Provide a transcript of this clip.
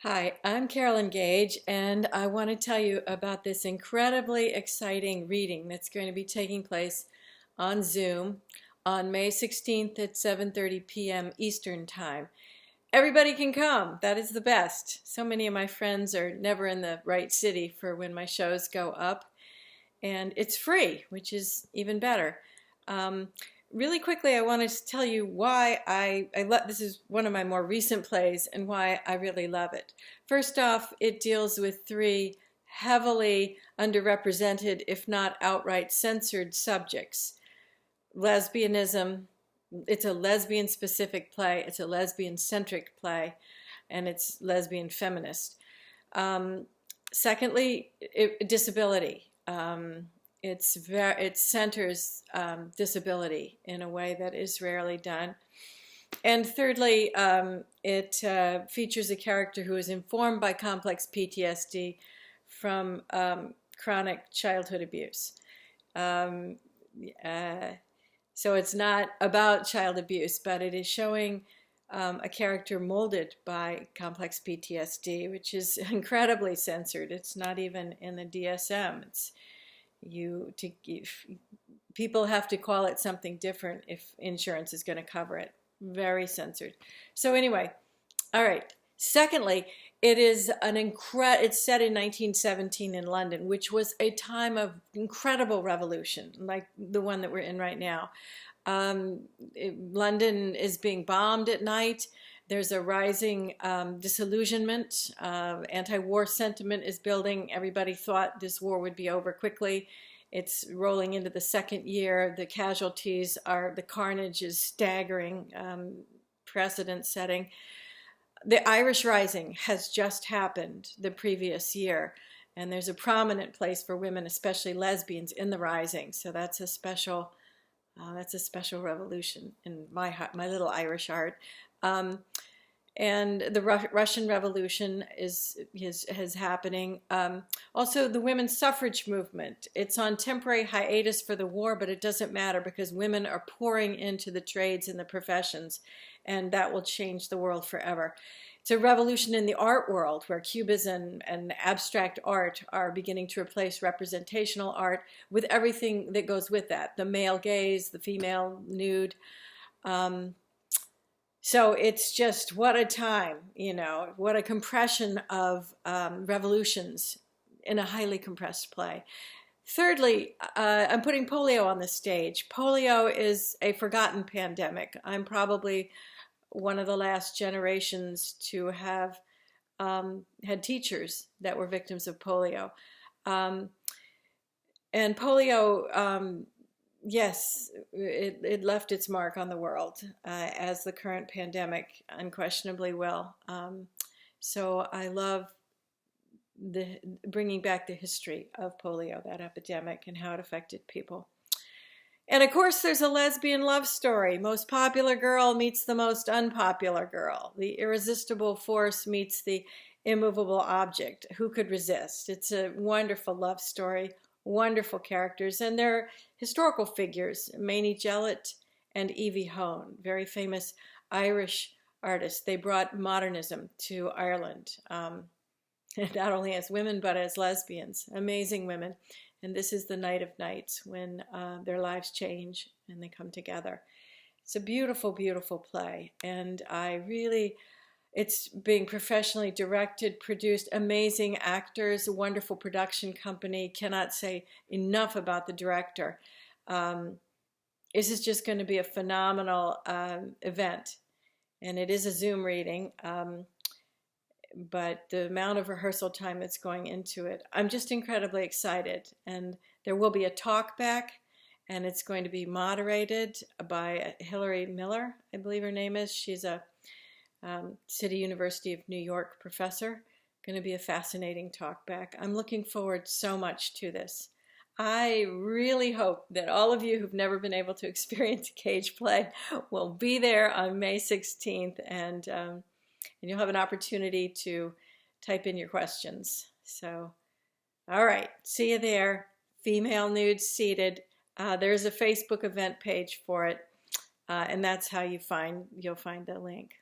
Hi, I'm Carolyn Gage, and I want to tell you about this incredibly exciting reading that's going to be taking place on Zoom on May 16th at 7:30 p.m. Eastern Time. Everybody can come. That is the best. So many of my friends are never in the right city for when my shows go up, and it's free, which is even better. Um, Really quickly, I wanted to tell you why I love this is one of my more recent plays and why I really love it. First off, it deals with three heavily underrepresented, if not outright censored subjects. Lesbianism, it's a lesbian specific play, it's a lesbian centric play, and it's lesbian feminist. Um, Secondly, disability. It centers disability in a way that is rarely done. And thirdly, it features a character who is informed by complex PTSD from chronic childhood abuse. Um, uh, so it's not about child abuse, but it is showing a character molded by complex PTSD, which is incredibly censored. It's not even in the DSM. People have to call it something different if insurance is going to cover it. Very censored. So anyway, all right. Secondly, it's set in 1917 in London, which was a time of incredible revolution, like the one that we're in right now. London is being bombed at night. There's a rising disillusionment. Anti-war sentiment is building. Everybody thought this war would be over quickly. It's rolling into the second year. The the carnage is staggering, precedent setting. The Irish Rising has just happened the previous year, and there's a prominent place for women, especially lesbians, in the Rising. So that's a special revolution in my little Irish art. And the Russian Revolution is happening. Also, the women's suffrage movement. It's on temporary hiatus for the war, but it doesn't matter because women are pouring into the trades and the professions, and that will change the world forever. It's a revolution in the art world where cubism and abstract art are beginning to replace representational art with everything that goes with that, the male gaze, the female nude. So it's just what a time, what a compression of revolutions in a highly compressed play. Thirdly, I'm putting polio on the stage. Polio is a forgotten pandemic. I'm probably one of the last generations to have had teachers that were victims of polio. And polio, yes, it left its mark on the world, as the current pandemic unquestionably will. So I love bringing back the history of polio, that epidemic, and how it affected people. And of course, there's a lesbian love story. Most popular girl meets the most unpopular girl. The irresistible force meets the immovable object. Who could resist? It's a wonderful love story, wonderful characters, and they're historical figures. Mamie Jellett and Evie Hone, very famous Irish artists. They brought modernism to Ireland, not only as women, but as lesbians. Amazing women. And this is the night of nights when their lives change and they come together. It's a beautiful, beautiful play. And it's being professionally directed, produced, amazing actors, a wonderful production company. Cannot say enough about the director. This is just going to be a phenomenal event. And it is a Zoom reading. But the amount of rehearsal time that's going into it, I'm just incredibly excited. And there will be a talk back, and it's going to be moderated by Hillary Miller, I believe her name is. She's a City University of New York professor. Going to be a fascinating talk back. I'm looking forward so much to this. I really hope that all of you who've never been able to experience a Gage play will be there on May 16th, and you'll have an opportunity to type in your questions. So, all right, see you there. Female Nude Seated. There's a Facebook event page for it, and that's how you'll find the link.